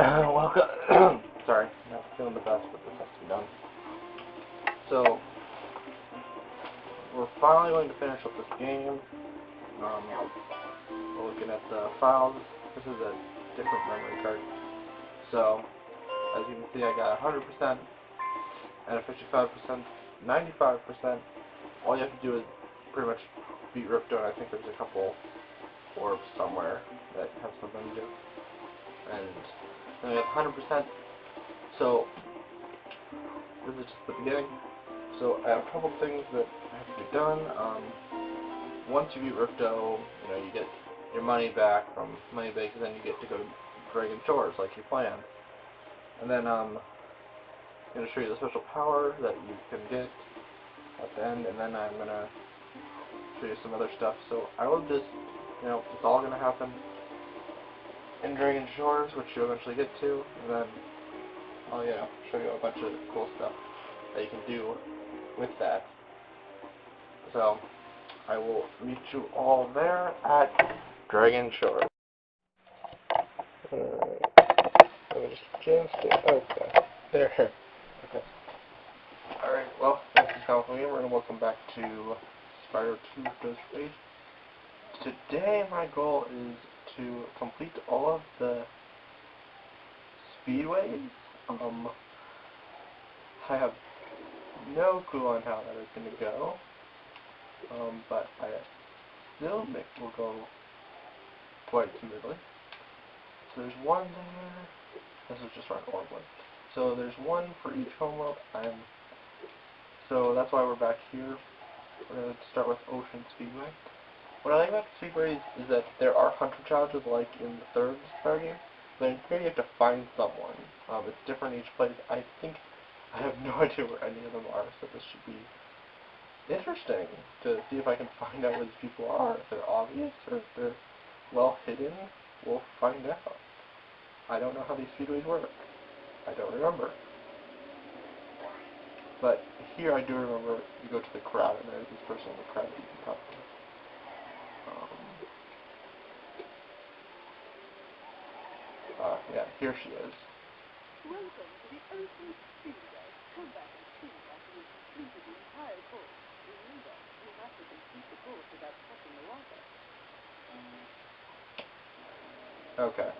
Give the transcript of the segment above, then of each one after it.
Welcome. Sorry, not feeling the best, but this has to be done. So, we're finally going to finish up this game. We're looking at the files. This is a different memory card. So, as you can see, I got 100% and a 55%, 95%. All you have to do is pretty much beat Ripto, and I think there's a couple orbs somewhere that have something to do. And then we have 100%. So, this is just the beginning. So, I have a couple things that have to be done. Once you beat Ripto, you get your money back from Moneybank, and then you get to go to Dragon Shores like you planned. And then, I'm going to show you the special power that you can get at the end, and then I'm going to show you some other stuff. So, I will just, it's all going to happen in Dragon Shores, which you'll eventually get to, and then I'll show you a bunch of cool stuff that you can do with that. So, I will meet you all there at Dragon Shores. Let me just okay. There. Okay. Alright, well, this is Calvin Gamer, and welcome back to Spyro 2 Ripto's Race. Today, my goal is to complete all of the speedways. I have no clue on how that is going to go, but I still think it will go quite smoothly. So there's one there. This is just our orbit. So there's one for each homeworld. So that's why we're back here. We're going to start with Ocean Speedway. What I like about the speedways is that there are hunter challenges like in the third Spyro game. Then here you have to find someone. It's different each place. I have no idea where any of them are, so this should be interesting to see if I can find out where these people are. If they're obvious or if they're well hidden, we'll find out. I don't know how these speedways work. I don't remember. But here I do remember you go to the crowd and there's this person in the crowd that you can talk to. Yeah, here she is. Welcome to the Ocean Speedway. Come back and see after you've completed the entire course. Remember, you have to complete the course without touching the water. Okay.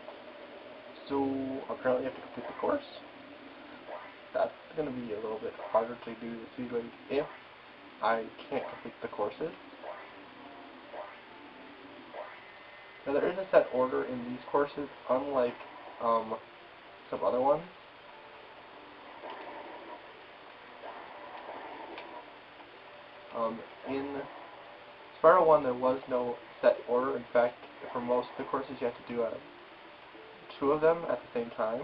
So, apparently you have to complete the course. That's going to be a little bit harder to do the speedway if I can't complete the courses. Now there is a set order in these courses, unlike some other ones. In Spyro 1 there was no set order. In fact, for most of the courses you have to do two of them at the same time.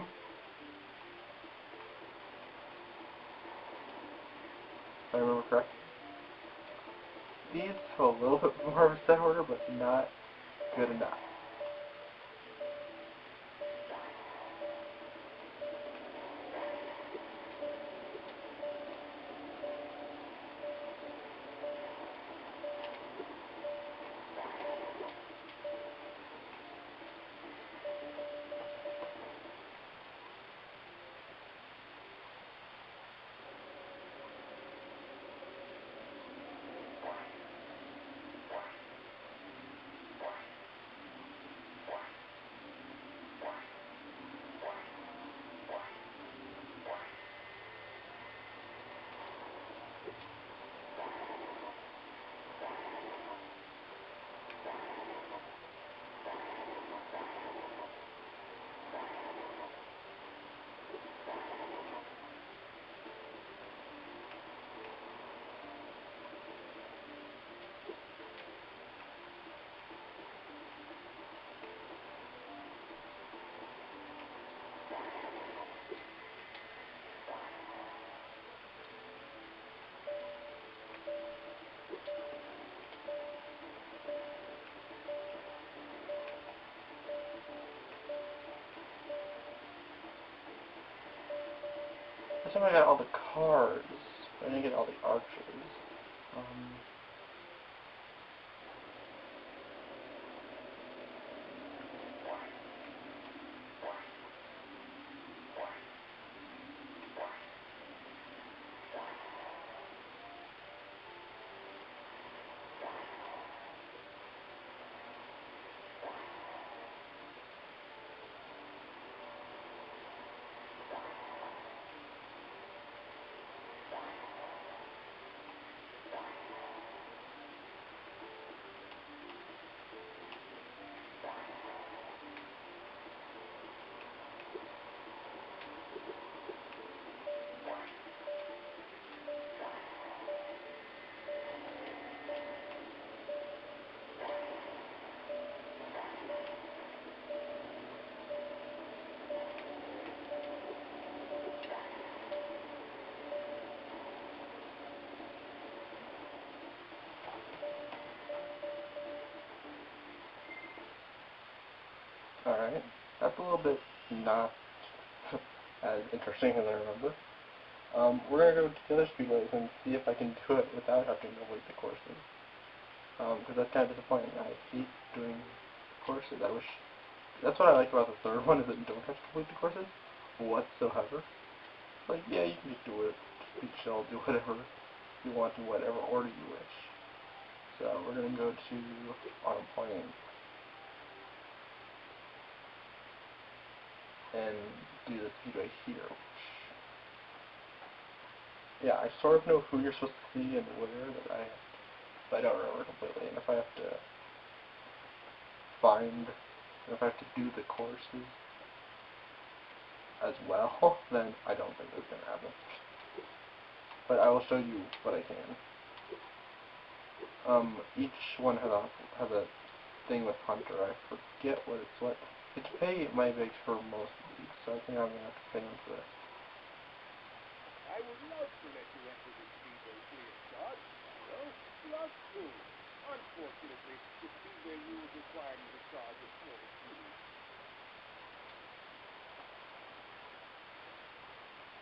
If I remember correctly. These have a little bit more of a set order, but not good enough. this time I got all the cars. I didn't get all the archers. Alright, that's a little bit not as interesting as I remember. We're going to go to the other speedways and see if I can do it without having to complete the courses. Because that's kind of disappointing. I hate doing courses. That's what I like about the third one, is that you don't have to complete the courses whatsoever. Like, yeah, you can just do it, just be chill, do whatever you want in whatever order you wish. So, we're going to go to Autumn Plains and do the speedway here. Yeah, I sort of know who you're supposed to see and where, but I don't remember completely. And if I have to do the courses as well, then I don't think it's going to happen. But I will show you what I can. Each one has a thing with Hunter. I forget what it's what. It's pay my base for most of these, so I think I'm going to have to pay him for this. I would love to let you enter the speedway free of charge, Spyro. Love to. Unfortunately, the speedway rules require me to charge a small fee.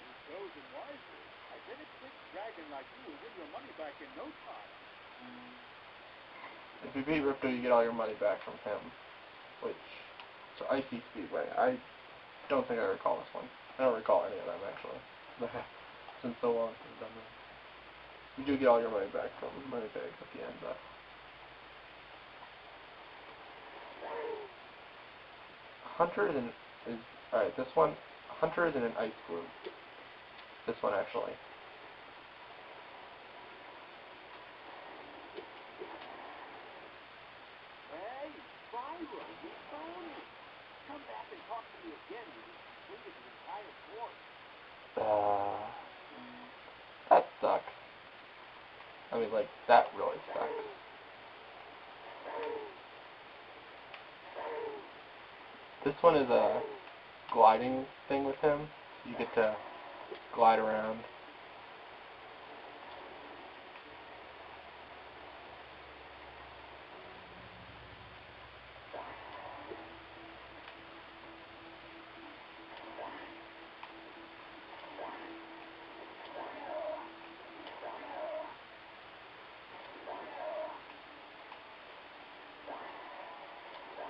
You've chosen wisely. I bet a quick dragon like you will win your money back in no time. If you beat Ripto, you get all your money back from him, which... So Icy Speedway. I don't think I recall this one. I don't recall any of them, actually. It's been so long since I've done them. You do get all your money back from Money Bag at the end, though. Hunter is alright, this one, Hunter is in an ice blue. This one, actually. Hey, Spyro, we found you. Come back and talk to me again when you've completed the entire course. That sucks. I mean, like, that really sucks. This one is a gliding thing with him. You get to glide around.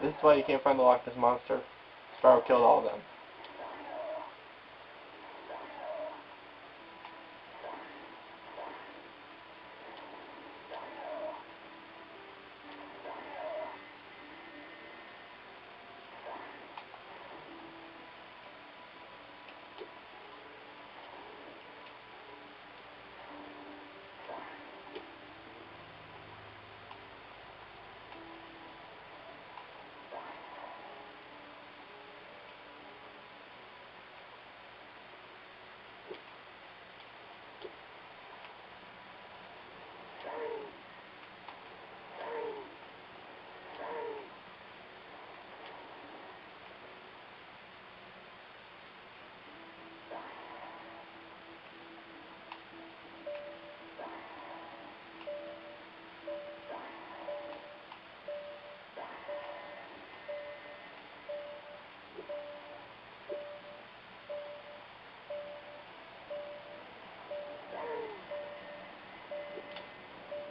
This is why you can't find the Loch Ness Monster. Spyro killed all of them.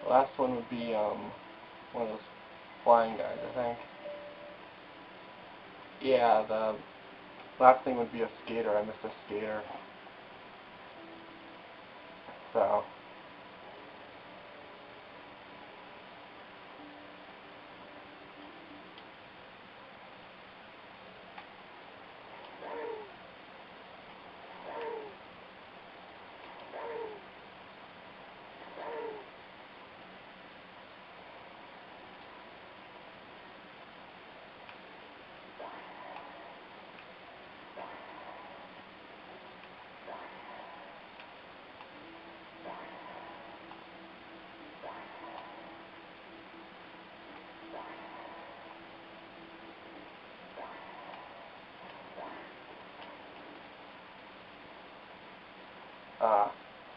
last one would be one of those flying guys, I think. Yeah, the last thing would be a skater. I missed a skater. So.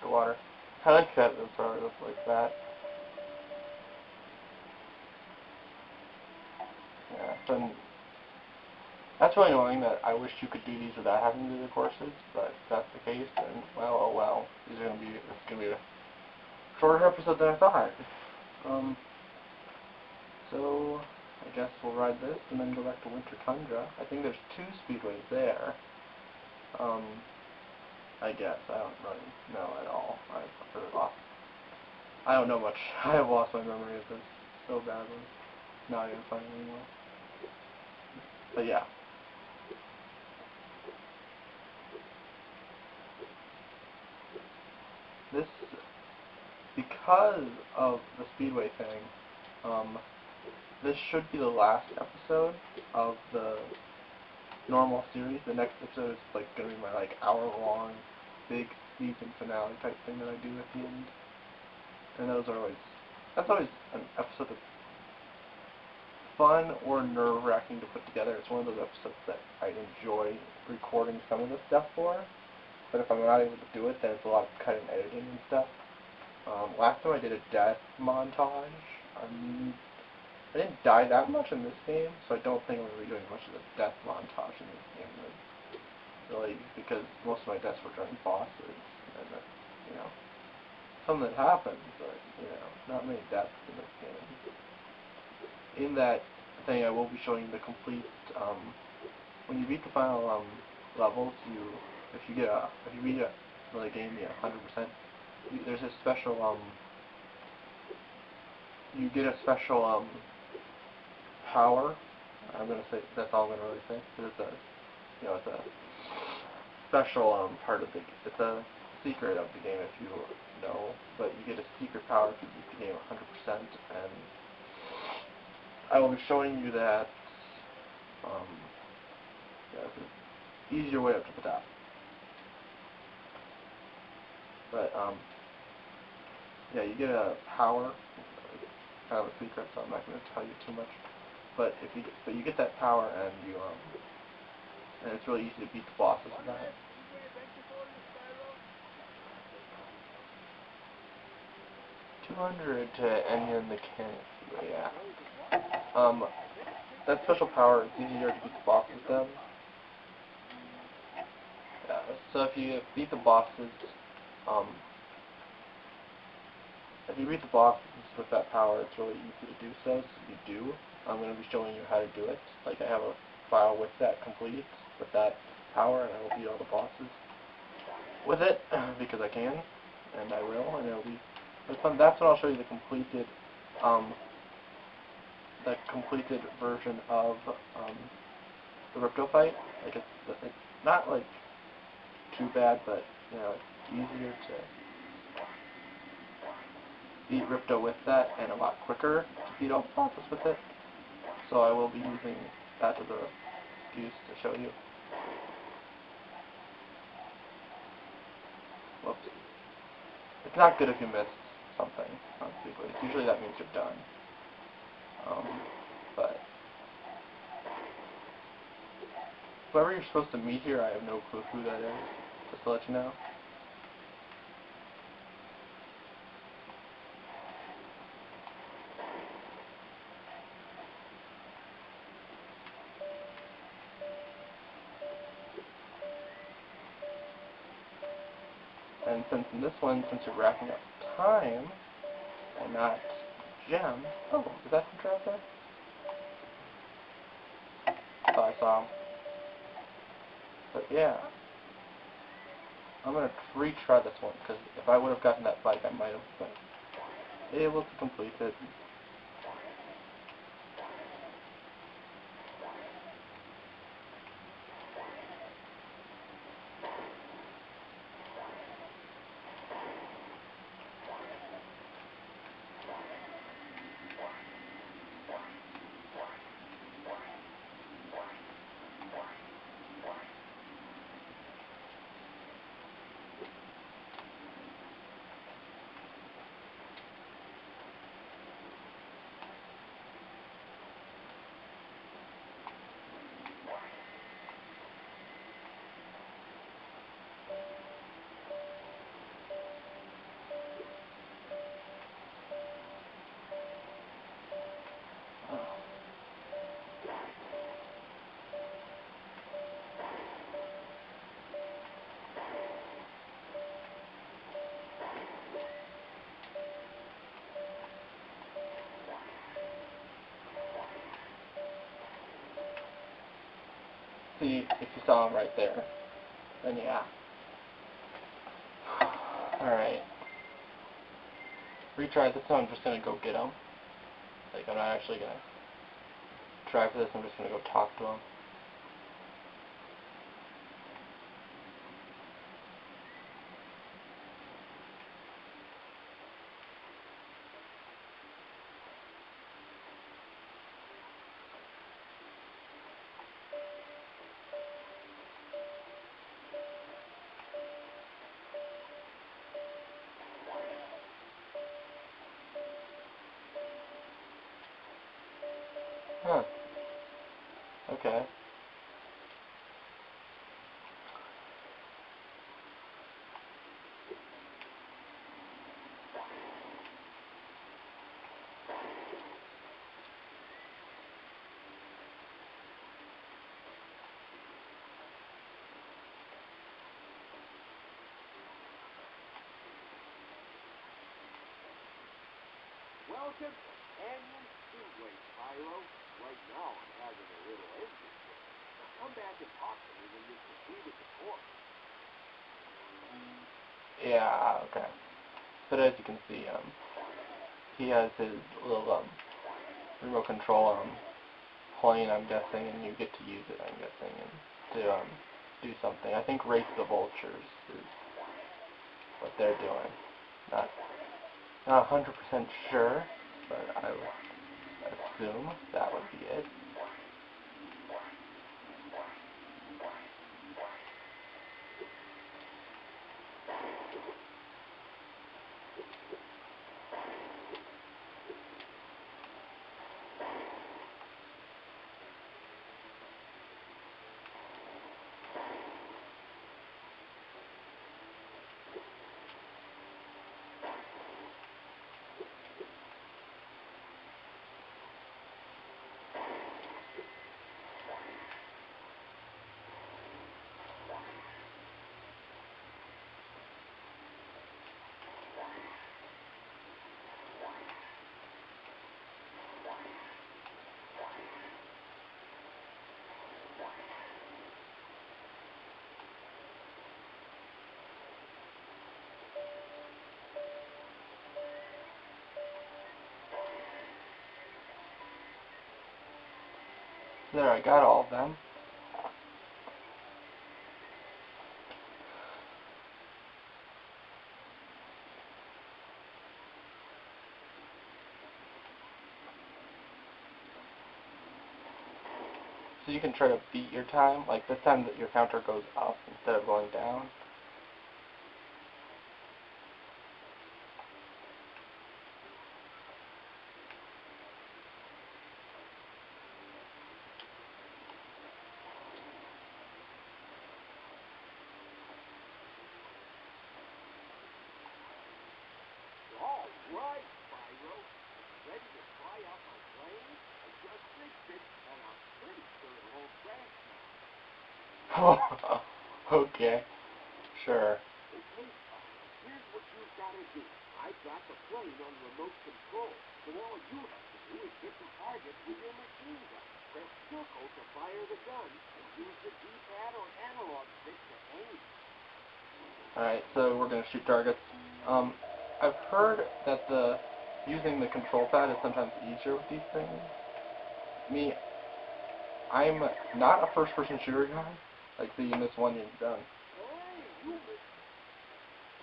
The water. I like that it sort of looks like that. Yeah, so that's really annoying that I wish you could do these without having to do the courses, but if that's the case, then well, oh well. It's gonna be a shorter episode than I thought. So I guess we'll ride this and then go back to Winter Tundra. I think there's 2 speedways there. I guess. I don't really know at all. I've really lost. I don't know much. I have lost my memory of this so badly. Not even funny anymore. But yeah. This, because of the speedway thing, this should be the last episode of the normal series. The next episode is like gonna be my hour-long big season finale type thing that I do at the end. And that's always an episode that's fun or nerve-wracking to put together. It's one of those episodes that I enjoy recording some of the stuff for. But if I'm not able to do it, then it's a lot of cutting, editing and stuff. Last time I did a death montage. I didn't die that much in this game, so I don't think I'm going to be doing much of the death montage in this game. Really, because most of my deaths were during bosses, and something that happens, but, not many deaths in this game. In that thing, I will be showing the complete, when you beat the final, levels, if you beat the game, 100%, there's a special, you get a special, power. I'm gonna say that's all I'm gonna really say. Because it's a special part of it's a secret of the game if you know. But you get a secret power if you beat the game 100%, and I will be showing you that. It's an easier way up to the top. But you get a power. It's kind of a secret, so I'm not gonna tell you too much. But you get that power, and and it's really easy to beat the bosses with that. 200 to Enya Mechanics, yeah. That special power is easier to beat the bosses then. Yeah, so if you beat the bosses, with that power, it's really easy to do so. So if you do, I'm going to be showing you how to do it. Like I have a file with that complete, with that power, and I will beat all the bosses with it, because I can, and I will, and it'll be fun. That's when I'll show you the completed version of the Ripto fight. Like it's not like too bad, but it's easier to beat Ripto with that, and a lot quicker to beat all the bosses with it. So I will be using that as a excuse to show you. Whoops. It's not good if you miss something on speedways. Usually that means you're done. But whoever you're supposed to meet here, I have no clue who that is, just to let you know. And since in this one, since you're wrapping up time, and not gem. Oh, is that some trap there? I thought I saw him. But yeah, I'm gonna retry this one, because if I would have gotten that bike, I might have been able to complete it. See, if you saw him right there, then yeah. Alright. Retry this one, I'm just gonna go get him. Like, I'm not actually gonna try for this, I'm just gonna go talk to him. Huh. Okay. Welcome to Canyon Speedway, Spyro. Right now I'm having a little engine fix. Now come back and talk to me when you've completed the course. Yeah, okay. But as you can see, he has his little, remote control, plane, I'm guessing, and you get to use it, I'm guessing, and to, do something. I think Race the Vultures is what they're doing. Not 100% sure, but I would assume that would be it. There, I got all of them. So you can try to beat your time, like this time that your counter goes up instead of going down. All right, Spyro. Ready to try out my plane? I just fixed it, and I'm pretty sure it won't crash now. Okay, sure. Okay, Spyro, here's what you gotta do? I've got the plane on remote control, so all you have to do is hit the target with your machine gun. Press circle to fire the gun, and use the D-pad or analog stick to aim. Alright, so we're going to shoot targets. I've heard that using the control pad is sometimes easier with these things. Me, I'm not a first-person shooter guy. Like, so you miss one, you're done.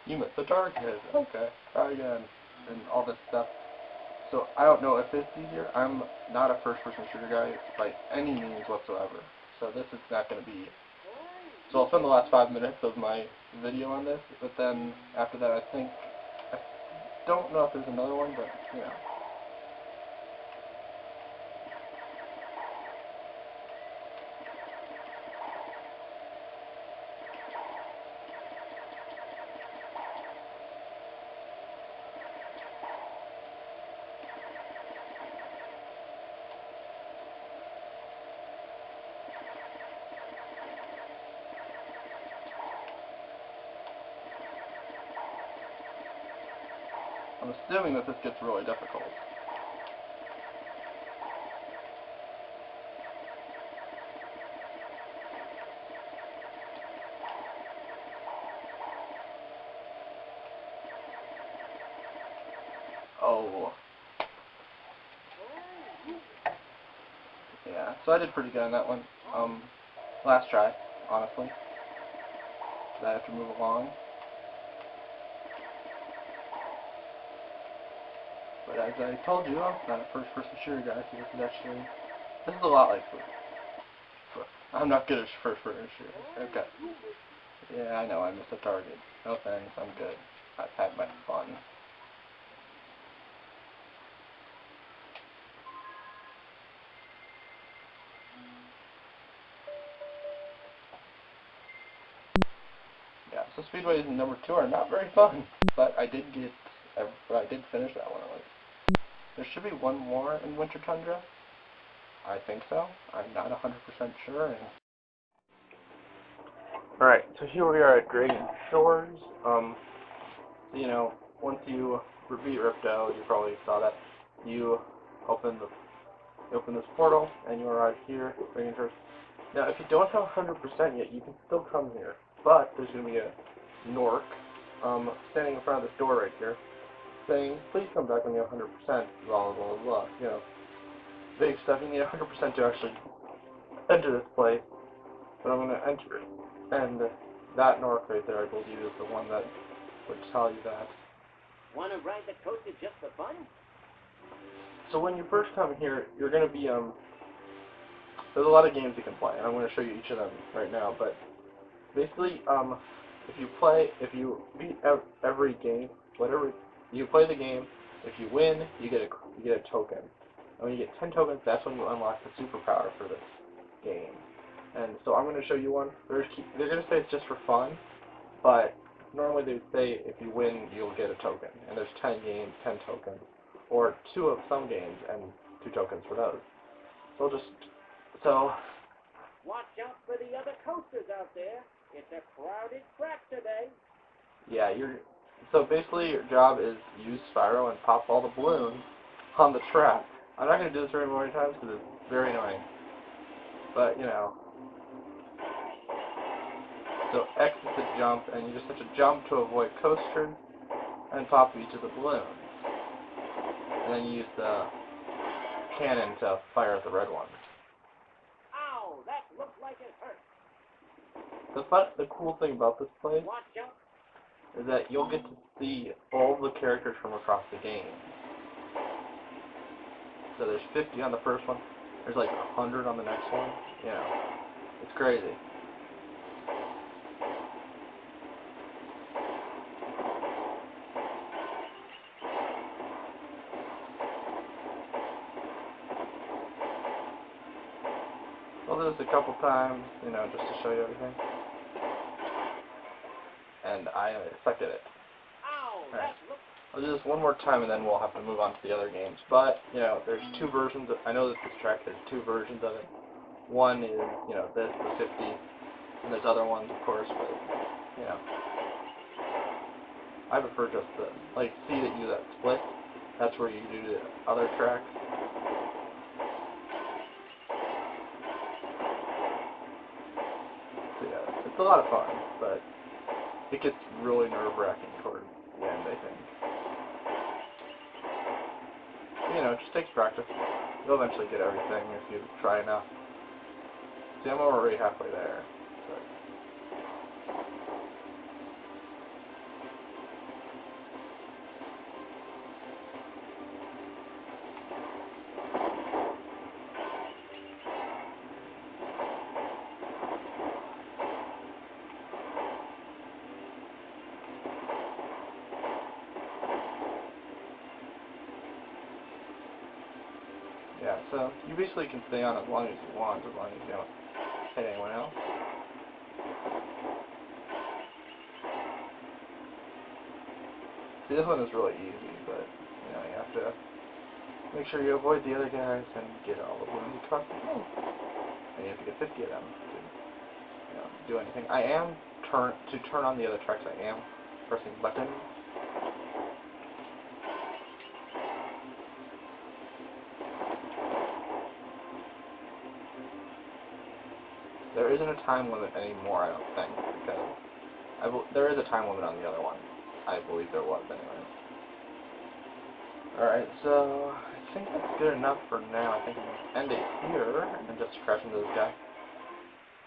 You missed the target. Okay, try again. And all this stuff. So I don't know if it's easier. I'm not a first-person shooter guy by any means whatsoever. So this is not going to be... So I'll spend the last 5 minutes of my video on this, but then after that I don't know if there's another one, but, you know. I'm assuming that this gets really difficult. Oh. Yeah, so I did pretty good on that one. Last try, honestly. So I have to move along. But as I told you, I'm not a first-person shooter guy, so this is a lot like I'm not good at first-person shooters. Okay. Yeah, I know, I missed a target. No thanks, I'm good. I've had my fun. Yeah, so speedways number 2 are not very fun, but I did finish that one at least. There should be one more in Winter Tundra. I think so. I'm not 100% sure. Alright, so here we are at Dragon Shores. You know, once you beat Ripto, you probably saw that, you open this portal, and you arrive here, Dragon Shores. Now, if you don't have 100% yet, you can still come here, but there's going to be a Nork standing in front of this door right here, saying, please come back when you're 100%, blah, blah, blah, you know. Big stuff, you need 100% to actually enter this place, but I'm going to enter it. And that Nork right there, I believe, is the one that would tell you that. Want to ride the coaster just for fun? So when you first come here, you're going to be, there's a lot of games you can play, and I'm going to show you each of them right now, but basically, if you beat every game, whatever, you play the game, if you win, you get a token. And when you get 10 tokens, that's when you unlock the superpower for this game. And so I'm going to show you one. They're going to say it's just for fun, but normally they would say if you win, you'll get a token. And there's 10 games, 10 tokens. Or 2 of some games, and 2 tokens for those. Watch out for the other coasters out there. It's a crowded track today. Yeah, so basically your job is use Spyro and pop all the balloons on the track. I'm not going to do this very many times because it's very annoying. But, you know. So X is to jump, and you just have to jump to avoid coasters and pop each of the balloons. And then you use the cannon to fire at the red one. Ow, that looked like it hurt. The cool thing about this place is that you'll get to see all the characters from across the game. So there's 50 on the first one. There's like 100 on the next one. You know, it's crazy. I'll do this a couple times, you know, just to show you everything. And I suck at it. Alright. I'll do this one more time and then we'll have to move on to the other games. But, you know, there's 2 versions of, I know that this track, there's 2 versions of it. One is, you know, this, the 50, and there's other ones, of course, but, you know. I prefer just the, like, see that you do that split. That's where you do the other track. So yeah, it's a lot of fun, but it gets really nerve-wracking toward the end, I think. You know, it just takes practice. You'll eventually get everything if you try enough. See, I'm already halfway there. But yeah, so you basically can stay on as long as you want, as long as you don't hit anyone else. See, this one is really easy, but, you know, you have to make sure you avoid the other guys and get all of them across the thing. And you have to get 50 of them to, you know, do anything. I am, to turn on the other tracks, I am pressing buttons. There isn't a time limit anymore, I don't think, because there is a time limit on the other one. I believe there was, anyway. Alright, so I think that's good enough for now. I think I'm going to end it here and just crash into this guy.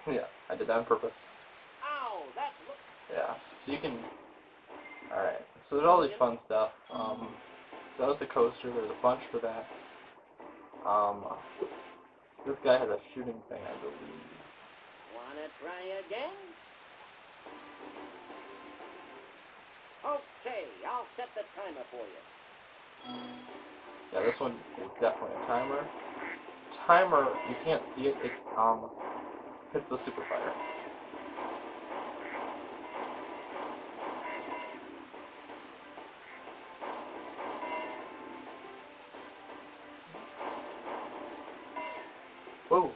Yeah, I did that on purpose. Ow, that's... Yeah, so you can... Alright, so there's all this fun stuff. So that was the coaster. There's a bunch for that. This guy has a shooting thing, I believe. Wanna try again? Okay, I'll set the timer for you. Yeah, this one is definitely a timer. Timer, you can't see it. It hits the super fire. Whoa.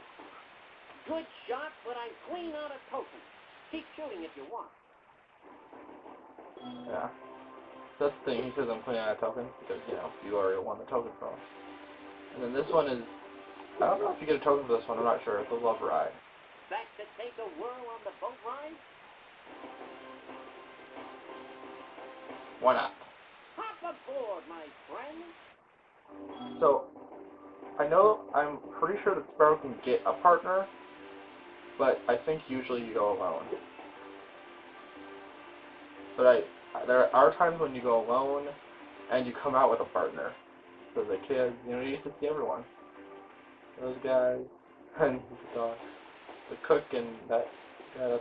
Good shot, but I'm clean out of tokens. Keep shooting if you want. Yeah. That's the thing. He says I'm cleaning out a token because, you know, you already won the token from him. And then this one is, I don't know if you get a token for this one. I'm not sure. It's a love ride. Back to take a whirl on the boat ride? Why not? Hop aboard, my friend. So, I'm pretty sure that Spyro can get a partner, but I think usually you go alone. But there are times when you go alone and you come out with a partner. So the kids, you know, you get to see everyone. Those guys, and the dog. The cook and that, yeah,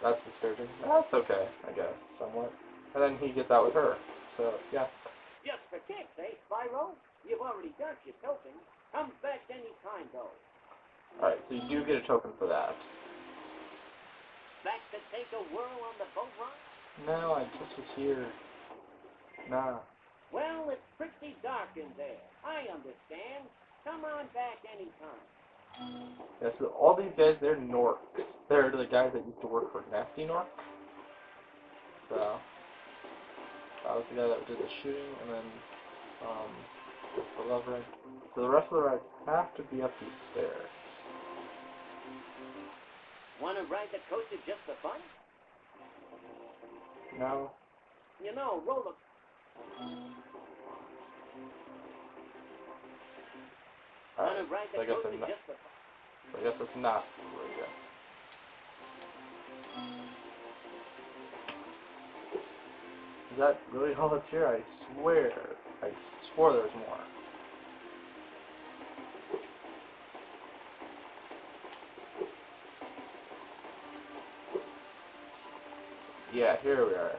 that's discouraging. That's okay, I guess, somewhat. And then he gets out with her. So, yeah. Just for kicks, eh, Spyro? You've already got your token. Come back any time, though. Alright, so you do get a token for that. Back to take a whirl on the boat ride? No, I just was here. Nah. Well, it's pretty dark in there. I understand. Come on back anytime. Yeah, so all these guys, they're Norks. They're the guys that used to work for Nasty Nork. So, that was the guy that did the shooting, and then, the love ride. So the rest of the rides have to be up these stairs. Wanna ride the coaster just for fun? No? You know, roller... Wanna ride the coaster just for fun? I guess it's not where we go. Is that really all that's here? I swore there's more. Yeah, here we are.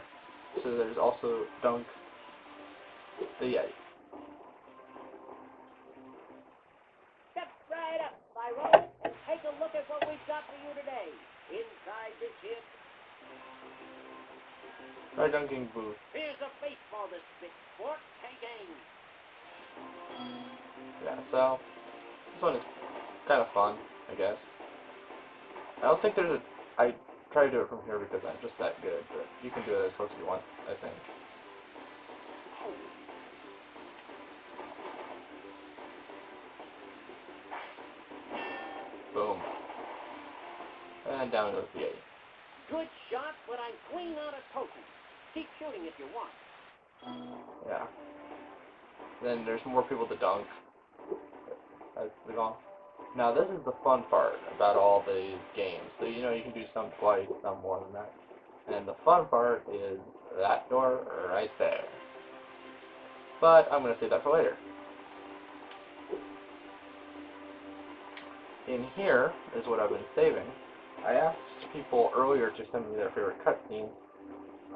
So there's also Dunk the Yeti. Step right up, Spyro, and take a look at what we've got for you today. Inside this ship, Our dunking booth. here's a baseball to spit. Sport, hey game. Yeah, so this one is kind of fun, I guess. I don't think there's try to do it from here because I'm just that good, but you can do it as close as you want, I think. Boom. And down goes the 8. Good shot, but I'm clean out of tokens. Keep shooting if you want. Yeah. Then there's more people to dunk. As we go. Now this is the fun part about all these games. So you know you can do some twice, some more than that. And the fun part is that door right there. But I'm going to save that for later. In here is what I've been saving. I asked people earlier to send me their favorite cutscenes.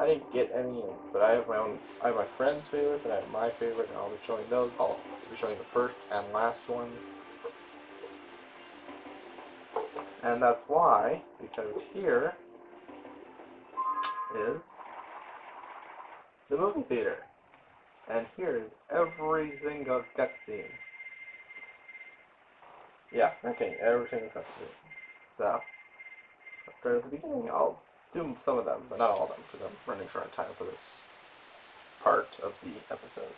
I didn't get any, but I have my friend's favorites, and I have my favorite, and I'll be showing those. I'll be showing the first and last one. And that's why, because here is the movie theater. And here is every single cutscene. Yeah, okay, every single cutscene. So, after the beginning, I'll do some of them, but not all of them, because I'm running short on time for this part of the episode.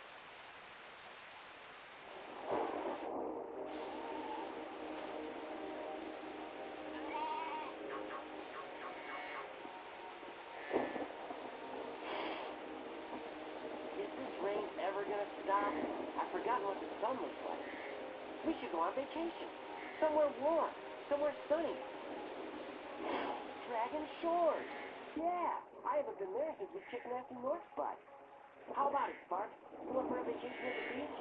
Is this rain ever gonna stop? I've forgotten what the sun looks like. We should go on vacation. Somewhere warm. Somewhere sunny. Dragon Shores. Yeah, I haven't been there since we kicked Nasty North Spot. How about it, Spark? You want for a vacation at the beach?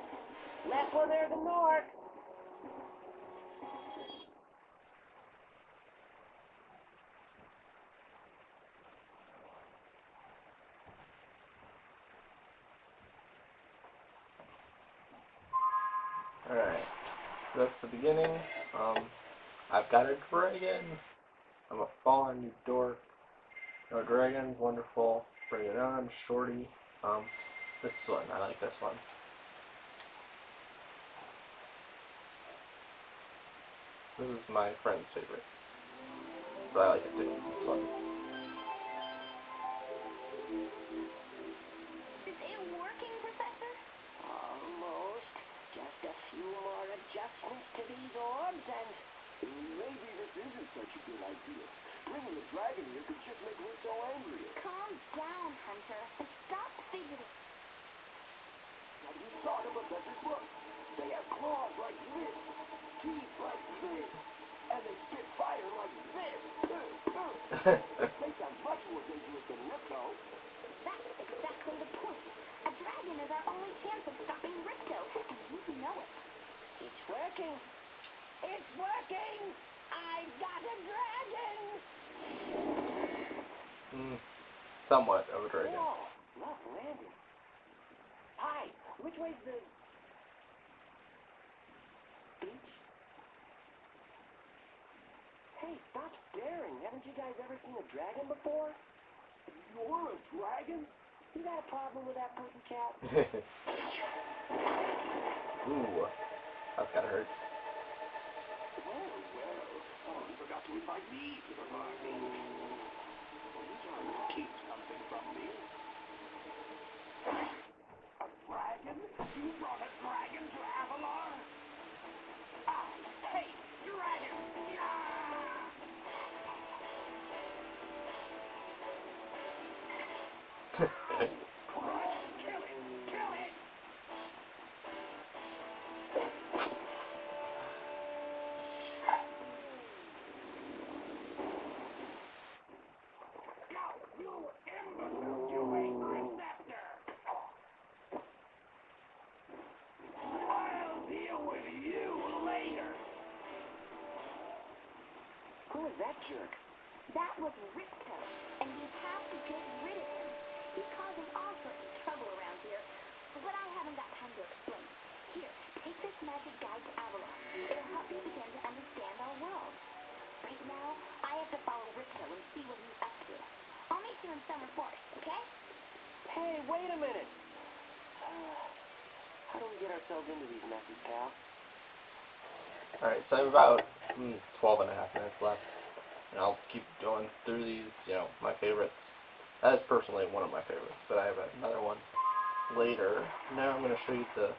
Last one there, the North. Alright, so that's the beginning. I've got a dragon. I'm a fallen dork. No dragons, wonderful. Bring it on, shorty. This one, I like this one. This is my friend's favorite. So I like it too. This one. Is it working, Professor? Almost. Just a few more adjustments to these orbs and... Maybe this isn't such a good idea. Bringing the dragon here could just make Ripto angrier. Calm down, Hunter, and stop fidgeting. Have you saw the Professor's book? They have claws like this, teeth like this, and they spit fire like this. They sound much more dangerous than Ripto. That's exactly the point. A dragon is our only chance of stopping Ripto, and you know it. It's working. It's working! I've got a dragon! Somewhat of a dragon. Whoa, rough landing. Hi, which way's the... beach? Hey, stop staring. Haven't you guys ever seen a dragon before? You're a dragon? You got a problem with that pussy cat? Ooh, that's gotta hurt. Oh, you forgot to invite me to the party. Are you trying to keep something from me? A dragon? You brought a dragon to Avalon? Ah, hey, dragon! Crush, kill it! Kill it! Who is that jerk? That was Ripto, and you have to get rid of him. He's causing all sorts of trouble around here, but I haven't got time to explain. Here, take this magic guide to Avalon. It'll help you begin to understand our world. Right now, I have to follow Ripto and see what he's up to. I'll meet you in Summer Forest, okay? Hey, wait a minute! How do we get ourselves into these messes, pal? Alright, so I have about 12 and a half minutes left. and I'll keep going through these, you know, my favorites. That is personally one of my favorites, but I have another one later. Now I'm going to show you the,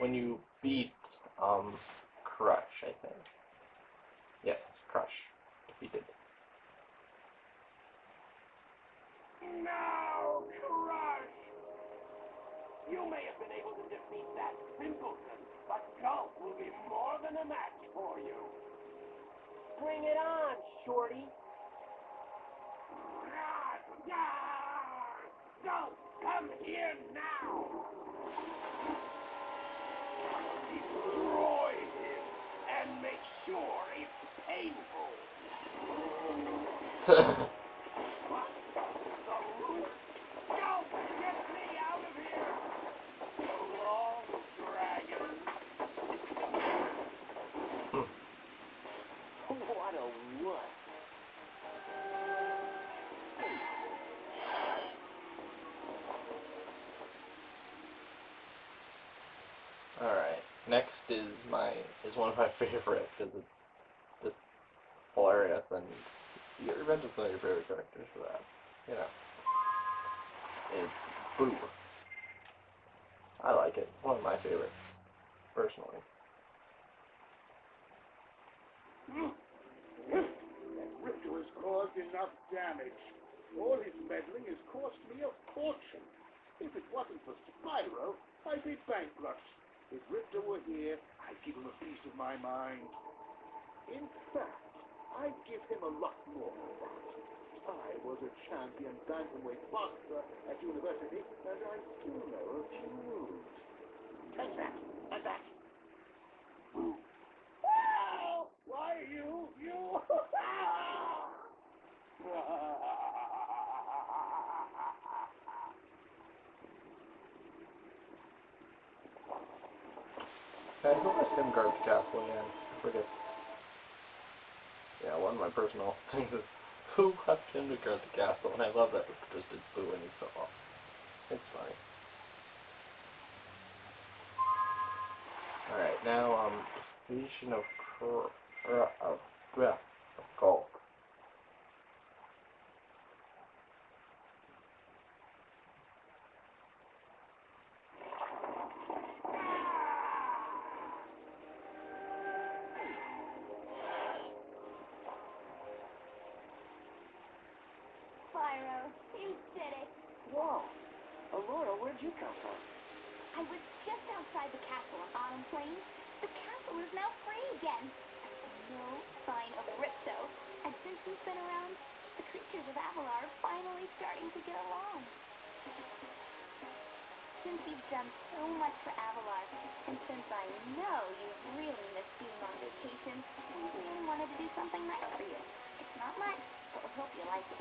when you beat, Crush, I think. Yes, Crush, defeated. Now, Crush! You may have been able to defeat that simpleton, but Gulp will be more than a match for you. Bring it on, Shorty. Gulp, come here now! Destroy him, and make sure it's painful. What? The roof? Gulp, get me out of here! Long dragon. What a wuss. Alright, next is one of my favorites, because it's hilarious, and you get revenge with some of your favorite characters for that, you know. It's Boo. I like it. One of my favorites, personally. That Ripto has caused enough damage. All his meddling has cost me a fortune. If it wasn't for Spyro, I'd be bankrupt. If Ripto were here, I'd give him a piece of my mind. In fact, I'd give him a lot more than that. I was a champion bantamweight boxer at university, and I still know a few moves. Take that, and that. Wow! Why, you... I hope I Sim guard the castle again. I forget. Yeah, one of my personal things is who left him to guard the castle, and I love that it's just did Boo and he fell off. It's funny. Alright, now, defeation of Gulp. Spyro, you did it. Whoa! Alora, where'd you come from? I was just outside the castle on Autumn Plains. The castle is now free again. No sign of Ripto. And since he's been around, the creatures of Avalar are finally starting to get along. Since you've done so much for Avalar, and since I know you've really missed being on vacation, we really wanted to do something nice for you. It's not much, but we hope you like it.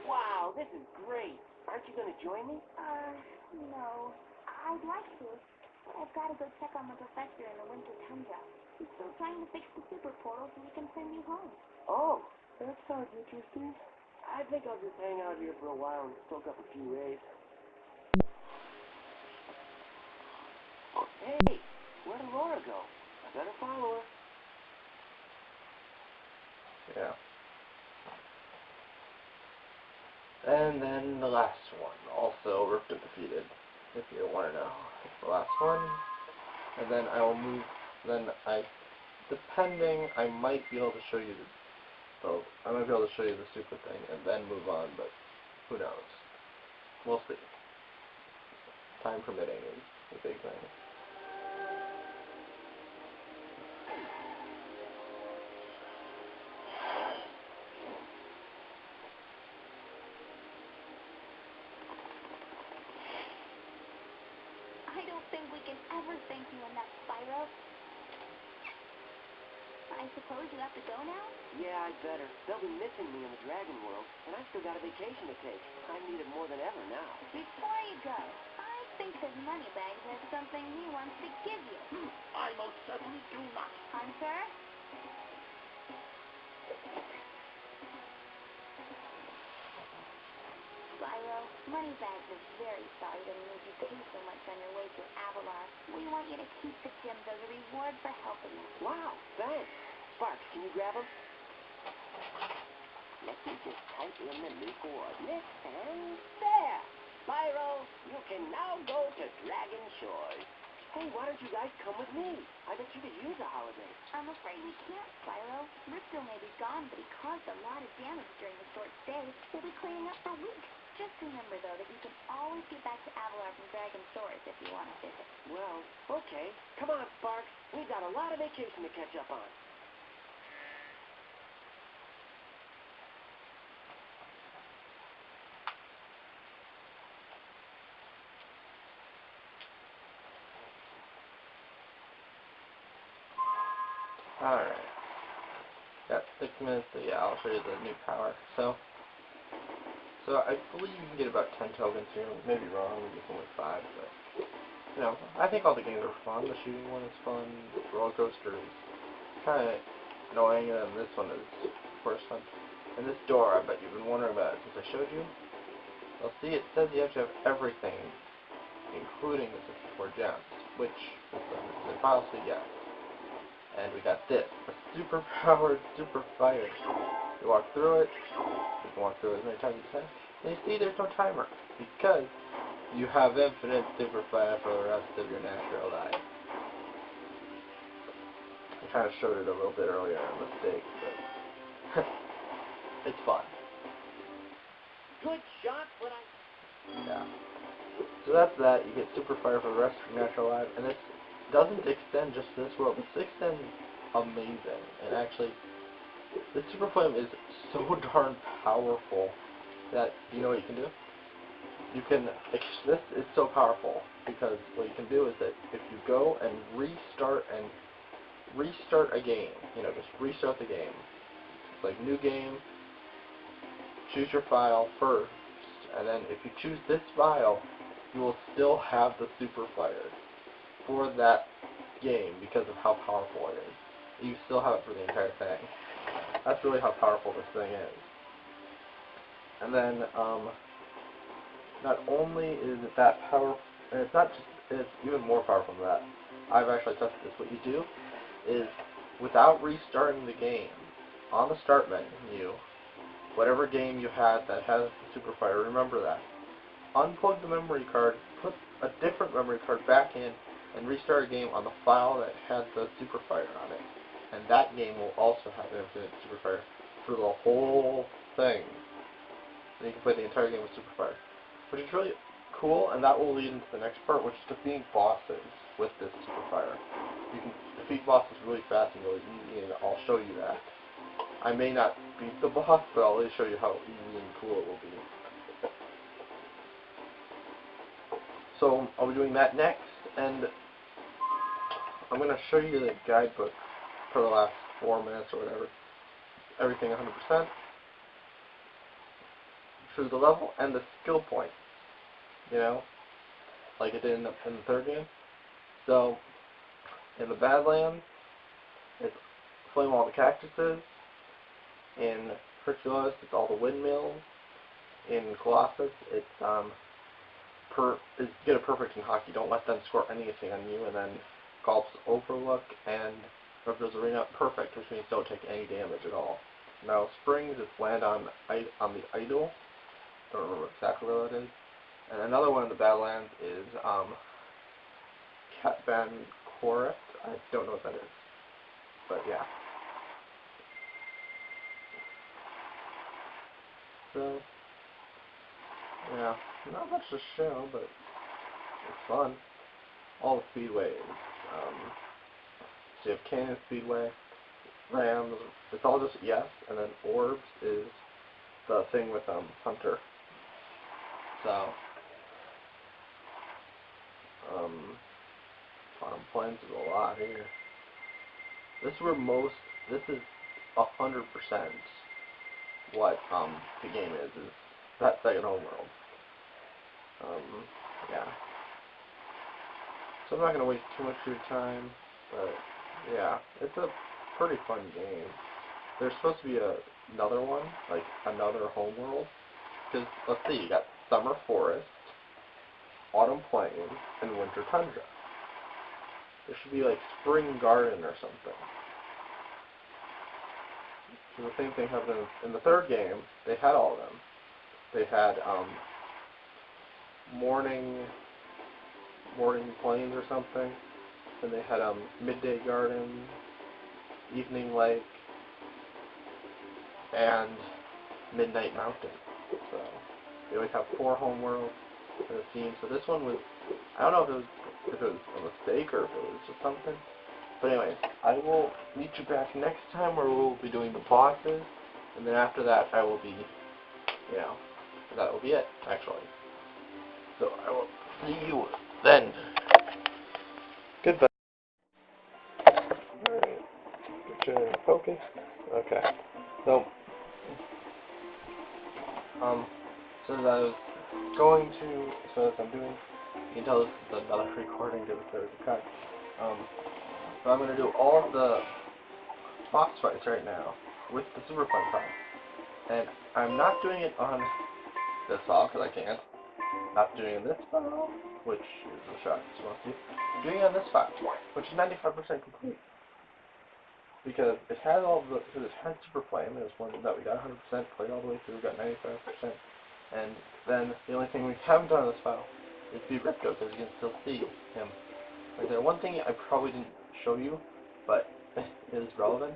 Wow, this is great. Aren't you going to join me? No. I'd like to, but I've got to go check on the professor in the winter tundra. He's still trying to fix the super portal so we can send you home. Oh, that sounds interesting. I think I'll just hang out here for a while and soak up a few rays. Hey, where'd Laura go? I better follow her. Yeah. And then the last one, also Ripto defeated, if you want to know. It's the last one. And then I will move, depending, I might be able to show you the super thing and then move on, but who knows. We'll see. Time permitting is the big thing. I don't think we can ever thank you enough, Spyro. I suppose you have to go now? Yeah, I'd better. They'll be missing me in the Dragon World, and I've still got a vacation to take. I need it more than ever now. Before you go, I think that Moneybags has something he wants to give you. I most certainly do not. Hunter? Spyro, Moneybags is very sorry that he made you pay so much on your way to Avalar. We want you to keep the gems as a reward for helping us. Wow, thanks. Sparks, can you grab them? Let me just type in the new coordinates, and there! Spyro, you can now go to Dragon Shores. Hey, why don't you guys come with me? I bet you could use a holiday. I'm afraid we can't, Spyro. Ripto may be gone, but he caused a lot of damage during the short stay. We'll be cleaning up for weeks. Just remember, though, that you can always get back to Avalar from Dragon Shores if you want to visit. Well, okay. Come on, Sparks. We've got a lot of vacation to catch up on. Alright. Got 6 minutes, so yeah, I'll show you the new power. So I believe you can get about 10 tokens here. Maybe wrong, maybe it's only 5, but, you know, I think all the games are fun. The shooting one is fun. The roller coaster is kind of annoying, and this one is, of course, fun. And this door, I bet you've been wondering about it since I showed you. Well, see, it says you have to have everything, including the 64 gems, which is the file, so yes. And we got this, a super-powered super fire. You walk through it, you can walk through it as many times as you can, and you see there's no timer, because you have infinite super fire for the rest of your natural life. I kind of showed it a little bit earlier in mistake, but it's fun. Good shot, but Yeah. So that's that. You get super fire for the rest of your natural life, and this doesn't extend just to this world. This extends amazing, and actually, this super flame is so darn powerful that you know what you can do. You can. This is so powerful because what you can do is that if you go and restart a game, you know, just restart the game. It's like new game. Choose your file first, and then if you choose this file, you will still have the super fire for that game because of how powerful it is. You still have it for the entire thing. That's really how powerful this thing is. And then, not only is it that powerful, and it's not just, it's even more powerful than that. I've actually tested this. What you do is, without restarting the game, on the start menu, whatever game you had that has the super fire, remember that. Unplug the memory card, put a different memory card back in, and restart a game on the file that had the super fire on it. And that game will also have infinite super fire for the whole thing. And you can play the entire game with super fire, which is really cool, and that will lead into the next part, which is defeating bosses with this super fire. You can defeat bosses really fast and really easy, and I'll show you that. I may not beat the boss, but I'll really show you how easy and cool it will be. So I'll be doing that next, and I'm going to show you the guidebook for the last 4 minutes or whatever. Everything 100%. Through the level and the skill points. You know, like it did in the third game. So, in the Badlands, it's flame all the cactuses. In Hercules, it's all the windmills. In Colossus, it's get a perfect in hockey. Don't let them score anything on you. And then Golf's Overlook and Ripto's Arena, perfect, which means don't take any damage at all. Now Springs, it's land on the idol. Don't remember exactly where that is. And another one in the Badlands is Van Coret. I don't know what that is, but yeah. So yeah, not much to show, but it's fun. All the speedways. So you have Canyon Speedway, Rams. It's all just yes, and then Orbs is the thing with Hunter. So Farm Plains is a lot here. This is 100% what the game is that second home world. Yeah. So I'm not going to waste too much of your time, but yeah, it's a pretty fun game. There's supposed to be another one, like another home world, Because, let's see, you got summer forest, autumn plains, and winter tundra. There should be like spring garden or something. So the same thing happened in the third game. They had all of them. They had morning plains or something. And they had midday garden, evening lake, and midnight mountain. So they always have 4 home worlds in a theme. So this one was, I don't know if it was a mistake or if it was just something. But anyways, I will meet you back next time where we'll be doing the bosses, and then after that I will be, that will be it, actually. So I will see you then. Goodbye. Alright, get you focused. Okay. So as I was going to, as I'm doing, you can tell this is another recording because there's a cut. So I'm going to do all of the boss fights right now with the Super Fun Time. And I'm not doing it on this file because I can't. Not doing it on this file, which is a shock to most of you. I'm doing it on this file, which is 95% complete. Because it has Super Flame, it was one that we got 100%, played all the way through, we got 95%. And then the only thing we haven't done on this file is beat Ripto, because you can still see him. Like there, one thing I probably didn't show you, but is relevant,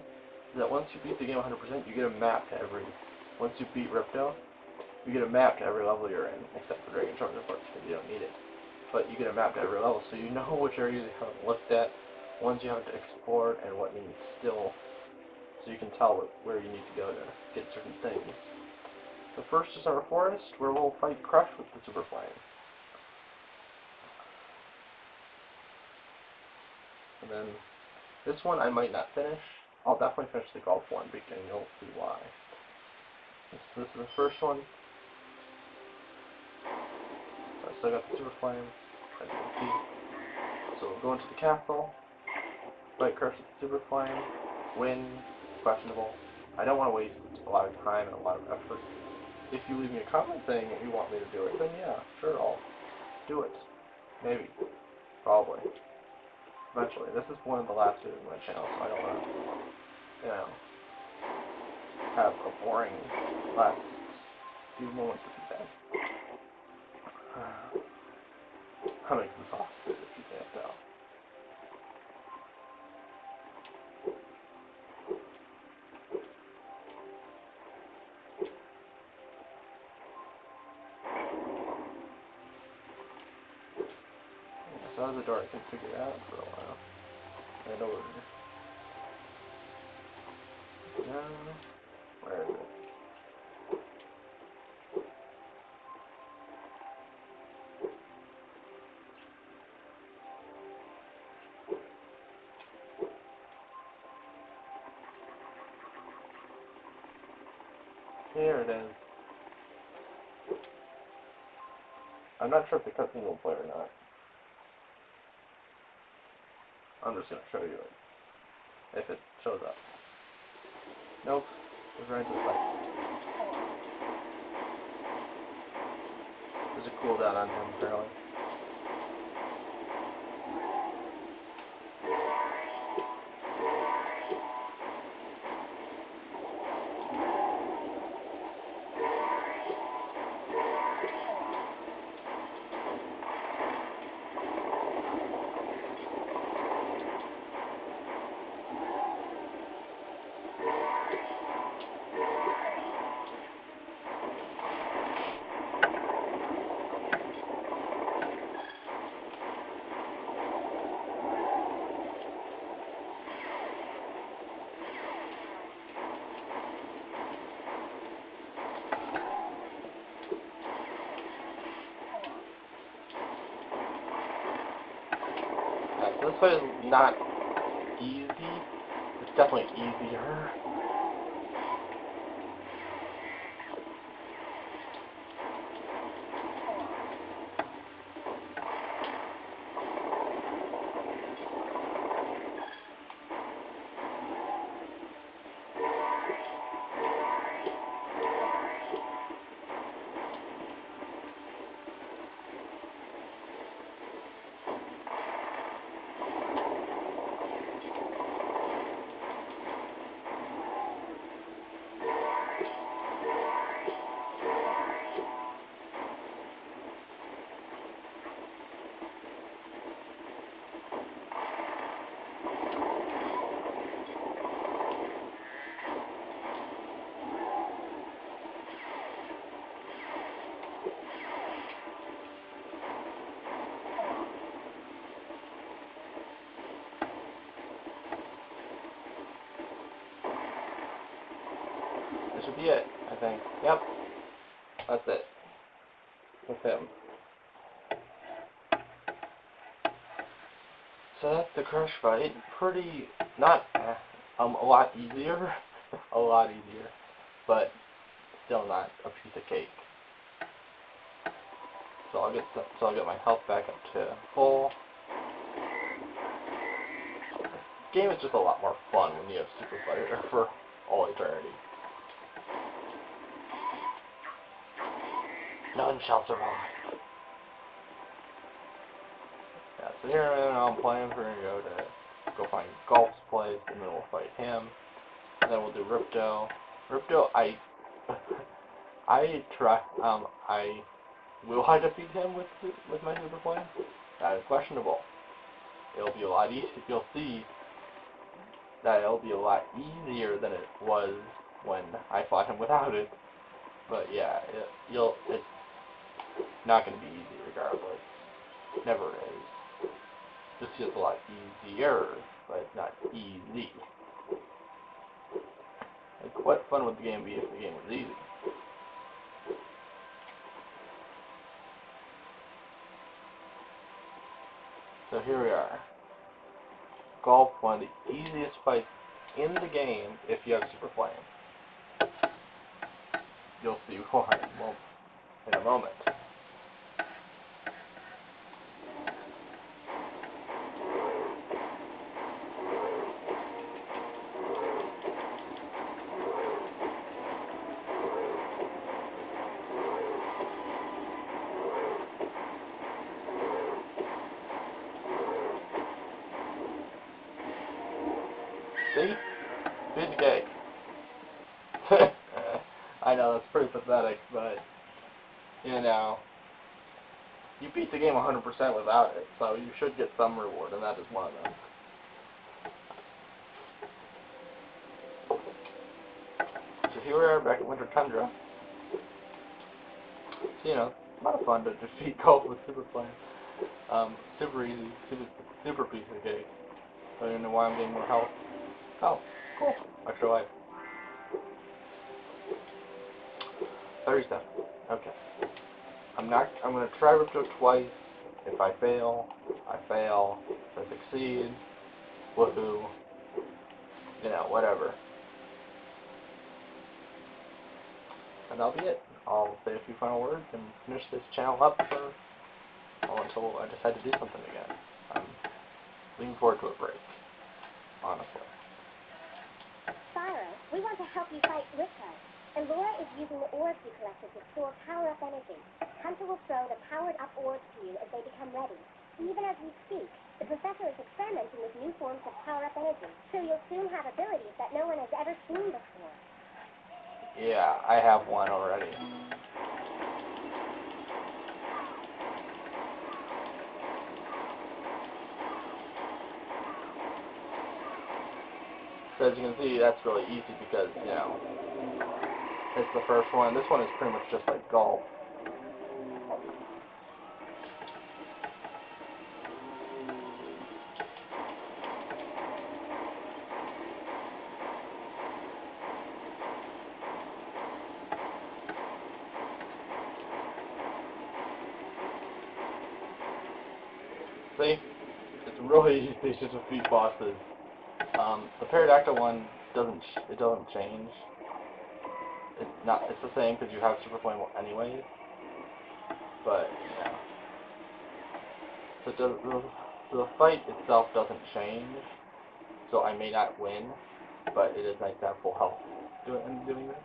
is that once you beat the game 100%, you get a map to every, once you beat Ripto, you get a map to every level you're in, except for Dragon Charge, of course, because you don't need it. But you get a map to every level, so you know which areas you haven't looked at, ones you have to explore, and what needs still, so you can tell where you need to go to get certain things. The first is our forest, where we'll fight Crush with the Super Flame. And then this one I might not finish. I'll definitely finish the golf one, because you'll see why. This is the first one. I still got the Super Flame, as you can see. So we'll go into the castle, fight Crush with the Super Flame, win, questionable. I don't want to waste a lot of time and a lot of effort. If you leave me a comment saying that you want me to do it, then yeah, sure, I'll do it. Maybe. Probably. Eventually. This is one of the last videos on my channel, so I don't want to, have a boring last few moments of the day. I'm making sauce, if you can't tell. So that was a door I couldn't figure out for a while. Right over here. No. Where is it? Here it is. I'm not sure if the cutscene will play or not. I'm just going to show you it. If it shows up. Nope. It's right to the side. There's a cooldown on him, apparently. So this fight is not easy. It's definitely easier. be it, I think. Yep. That's it. With him. So that's the crush fight. Pretty, not, a lot easier. A lot easier. But still not a piece of cake. So I'll get my health back up to full. The game is just a lot more fun when you have Super Fighter for all eternity. None shall survive. Yeah, so here I'm playing. We're gonna go find Golf's place, and then we'll fight him. And then we'll do Ripto. Ripto, I will I defeat him with my Super Plan? That is questionable. It'll be a lot easier. You'll see that it'll be a lot easier than it was when I fought him without it. But yeah, it's not going to be easy regardless. It never is. Just feels a lot easier, but it's not easy. Like, what fun would the game be if the game was easy? So here we are. Golf, one of the easiest fights in the game if you have Super Flame. You'll see why in a moment. See? Big cake. I know, that's pretty pathetic, but, you know, you beat the game 100% without it, so you should get some reward, and that is one of them. So here we are back at Winter Tundra. So, you know, a lot of fun to defeat Golf with Super Flame. Super easy, super piece of cake. So you know why I'm getting more health? Oh, cool. Extra life. 37. Okay. I'm gonna try Ripto twice. If I fail, I fail. If I succeed, woohoo. You know, whatever. And that'll be it. I'll say a few final words and finish this channel up until I decide to do something again. I'm looking forward to a break, honestly. Spyro, we want to help you fight Ripto. And Laura is using the orbs you collected to store power-up energy. Hunter will throw the powered-up orbs to you as they become ready. Even as we speak, the professor is experimenting with new forms of power-up energy, so you'll soon have abilities that no one has ever seen before. Yeah, I have one already. So as you can see, that's really easy because, you know, it's the first one. This one is pretty much just like Golf. See? It's really easy to defeat bosses. The Pterodactyl one doesn't change. It's the same because you have Super Flame anyways. But yeah. So the fight itself doesn't change. So I may not win, but it is nice to have full health doing this.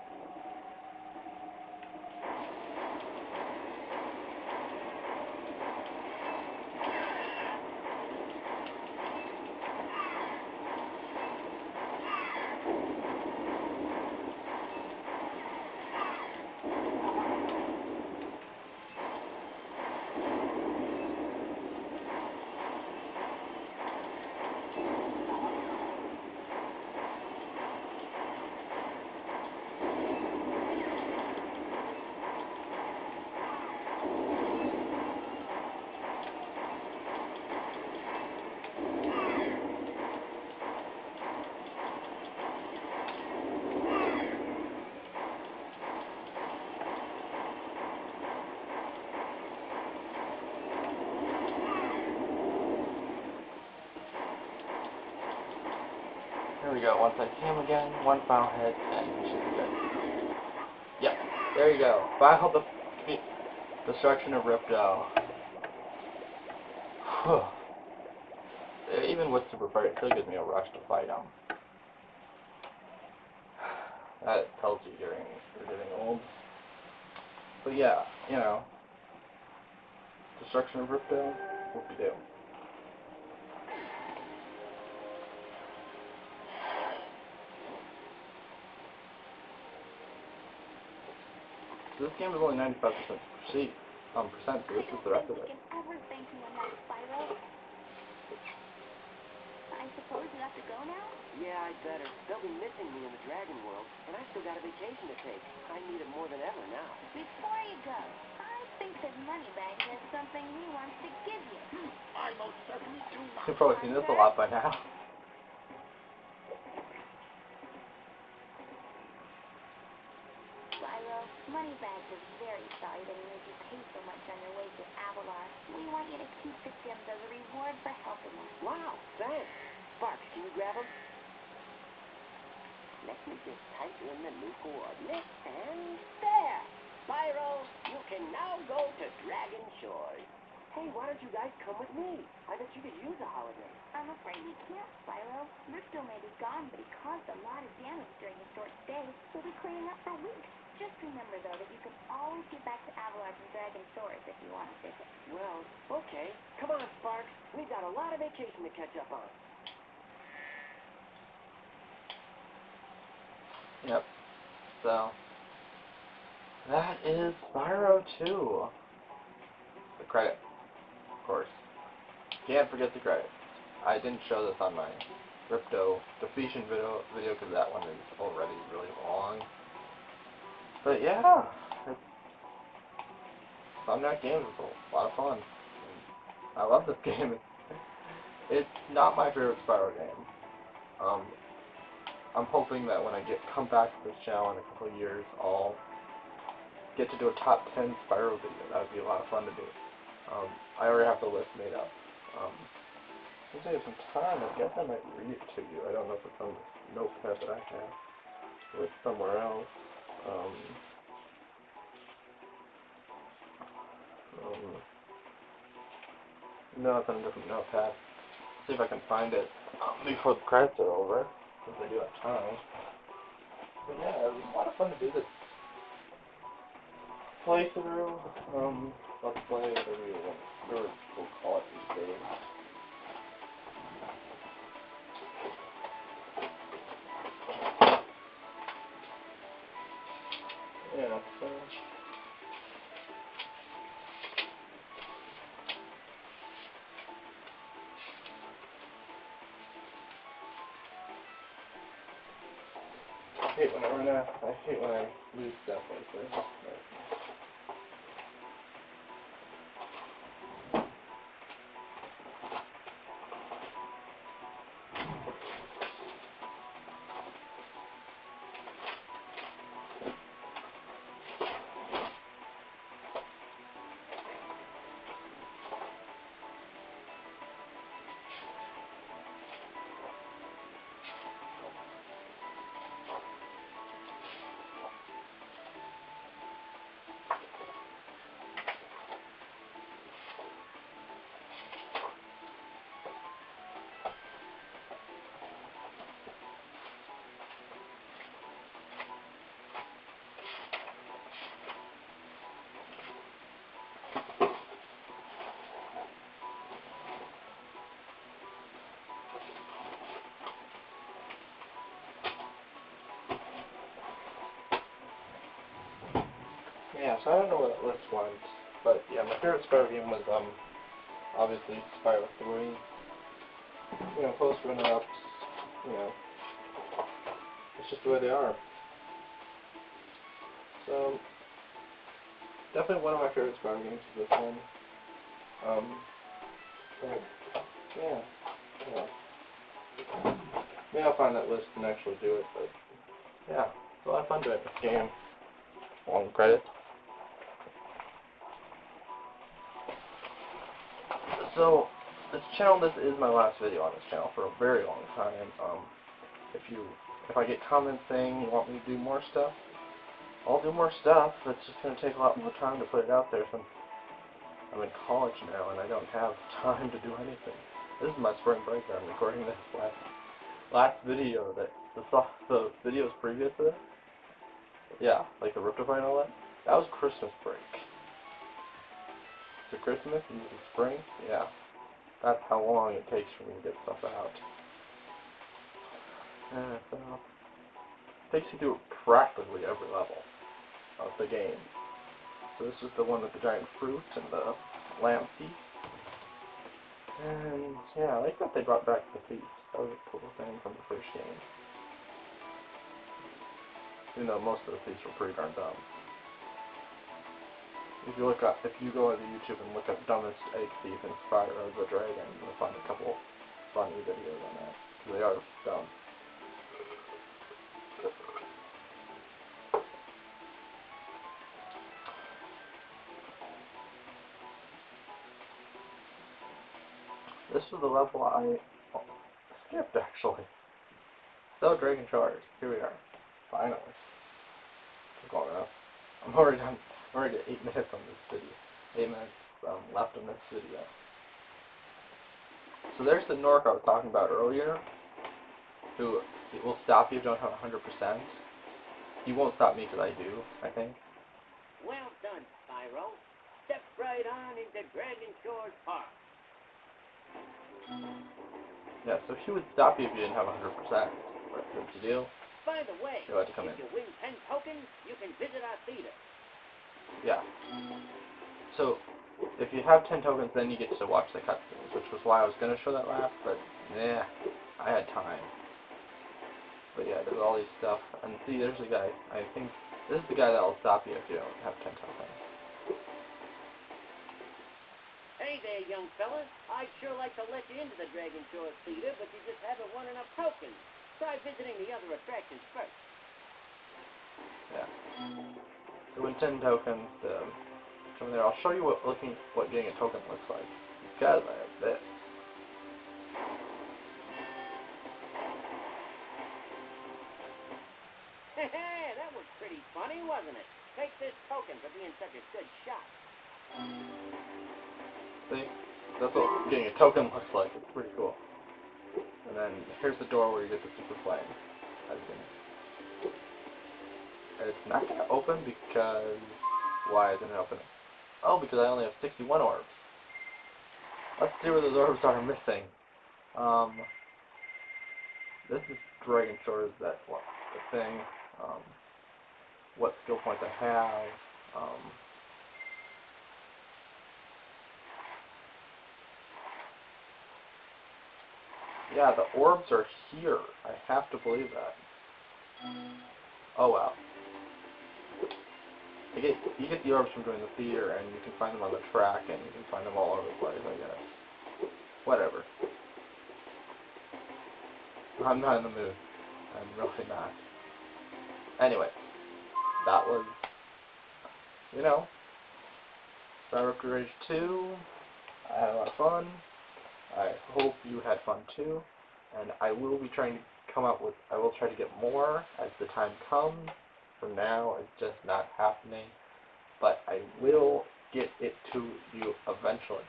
Here we go. Once I see him again, one final hit, and we should be good. Yep. There you go. Final destruction of Ripto. Whew. Even with Super Fight, it still gives me a rush to fight him. That tells you you're getting old. But yeah, you know, destruction of Ripto, what we do. So this game is only 95% percent, so this is the rest of it. I ever thank you on that, Spyro. I suppose you have to go now? Yeah, I'd better. They'll be missing me in the Dragon World, and I still got a vacation to take. I need it more than ever now. Before you go, I think that Moneybags has something he wants to give you. I most certainly do not. You've probably seen this a lot by now. Spyro, Moneybags is very sorry that he made you pay so much on your way to Avalon. We want you to keep the gems as a reward for helping us. Wow, thanks. Sparks, can you grab them? Let me just type in the new coordinates, and there! Spyro, you can now go to Dragon Shores. Hey, why don't you guys come with me? I bet you could use a holiday. I'm afraid we can't, Spyro. Ripto may be gone, but he caused a lot of damage during a short stay. We'll be cleaning up for weeks. Just remember, though, that you can always get back to Avalon from Dragon Shores if you want to visit. Well, okay. Come on, Sparks. We've got a lot of vacation to catch up on. Yep. So, that is Spyro 2. The credit, of course. Can't forget the credit. I didn't show this on my Ripto depletion video because that one is already really long. But yeah, Sunday Games is a lot of fun. I love this game. It's not my favorite Spyro game. I'm hoping that when I come back to this channel in a couple of years, I'll get to do a top 10 Spyro video. That would be a lot of fun to do. I already have the list made up. Since I have some time, I guess I might read it to you. I don't know if it's on this notepad that I have, or it's somewhere else. No, it's on a different notepad. See if I can find it before the credits are over, since I do have time. But yeah, it was a lot of fun to do this playthrough. Let's play, whatever we'll call it these days. Yeah, so... I hate when I lose stuff like this. But yeah, so I don't know what list went, but yeah, my favorite Spyro game was obviously Spyro 3. You know, close runner-ups, you know, it's just the way they are. So, definitely one of my favorite Spyro games is this one. But, yeah, maybe I'll find that list and actually do it, but, yeah, it's a lot of fun doing this game. Long credit. So, this is my last video on this channel for a very long time. if I get comments saying you want me to do more stuff, I'll do more stuff. It's just going to take a lot more time to put it out there since I'm in college now and I don't have time to do anything. This is my spring break that I'm recording this last video that the videos previous to this. Yeah, like the Ripto fight and all that. That was Christmas break. So Christmas and the spring, yeah. That's how long it takes for me to get stuff out. So it takes you through practically every level of the game. So this is the one with the giant fruit and the lamb feast. And yeah, I like that they brought back the feast. That was a cool thing from the first game. Even though most of the feasts were pretty darn dumb. If you go to YouTube and look up dumbest egg thief and Spyro the dragon, you'll find a couple funny videos on that. Because they are dumb. This was the level I skipped, actually. So, Dragon Charge. Here we are. Finally. Took long enough. I'm already at 8 minutes on this video. 8 minutes left on this video. So there's the Nork I was talking about earlier, who will stop you if you don't have 100%. He won't stop me because I do, I think. Well done, Spyro. Step right on into Dragon Shores Park. Yeah, so he would stop you if you didn't have 100%. But what you do? By the way, you had to come if in. you win 10 tokens, you can visit our theater. Yeah. So, if you have 10 tokens, then you get to watch the cutscenes, which was why I was going to show that last, but, I had time. But yeah, there's all these stuff. And see, there's a guy. I think this is the guy that will stop you if you don't have 10 tokens. Hey there, young fella. I'd sure like to let you into the Dragon Shores Theater, but you just haven't won enough tokens. Try visiting the other attractions first. Yeah. So win 10 tokens. From there, I'll show you what getting a token looks like. Because I have this. Hey, that was pretty funny, wasn't it? Take this token for being such a good shot. See? That's what getting a token looks like. It's pretty cool. And then here's the door where you get the super flame. And it's not going to open because... Why isn't it opening? Oh, because I only have 61 orbs. Let's see where those orbs are missing. This is Dragon Shores, that's what the thing. What skill points I have. Yeah, the orbs are here. I have to believe that. Oh wow. You get the orbs from doing the theater, and you can find them on the track, and you can find them all over the place, I guess. Whatever. I'm not in the mood. I'm really not. Anyway, that was, Spyro Rage 2. I had a lot of fun. I hope you had fun too. And I will be trying to I will try to get more as the time comes. For now, it's just not happening. But I will get it to you eventually.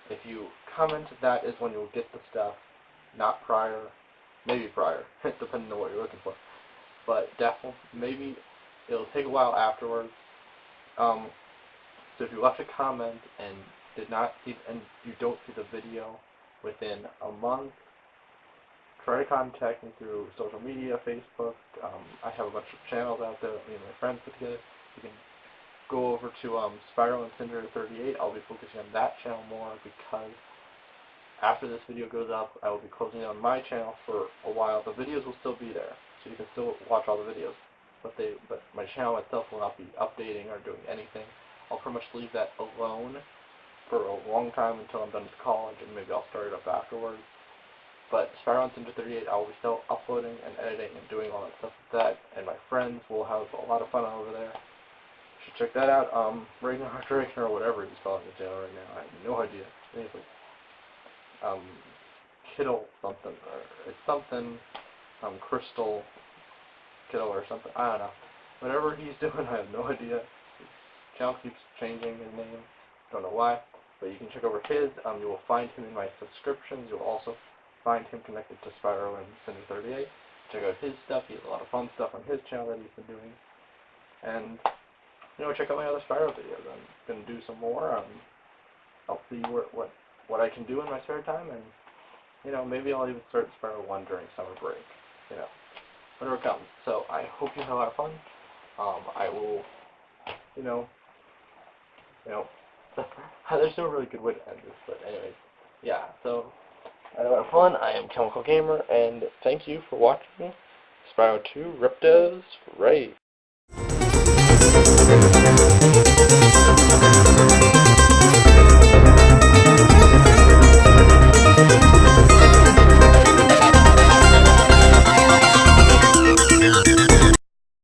If you comment, that is when you'll get the stuff. Not prior. Maybe prior, depending on what you're looking for. But definitely, maybe it'll take a while afterwards. So if you left a comment and you don't see the video within a month, try to contact me through social media, Facebook. I have a bunch of channels out there that me and my friends put together. You can go over to Spyro and Cinder 38. I'll be focusing on that channel more because after this video goes up, I will be closing down my channel for a while. The videos will still be there, so you can still watch all the videos. But my channel itself will not be updating or doing anything. I'll pretty much leave that alone for a long time until I'm done with college, and maybe I'll start it up afterwards. But Spyro and Cinder 38, I will be still uploading and editing and doing all that stuff with that, and my friends will have a lot of fun over there. You should check that out. Ragnar or whatever he's calling the channel right now. I have no idea. Seriously. Kittle something, or it's something Crystal Kill or something. I don't know. Whatever he's doing, I have no idea. His channel keeps changing his name. Don't know why. But you can check over his. You will find him in my subscriptions. You'll also find him connected to Spyro and Cindy38. Check out his stuff. He has a lot of fun stuff on his channel that he's been doing. And, you know, check out my other Spyro videos. I'm going to do some more. I'll see what I can do in my spare time. And, you know, maybe I'll even start Spyro 1 during summer break. You know, whatever comes. So I hope you have a lot of fun. I will, you know, there's no really good way to end this, but anyways, yeah, so, I had a lot of fun. I am Chemical Gamer, and thank you for watching Spyro 2 Ripto's Raid.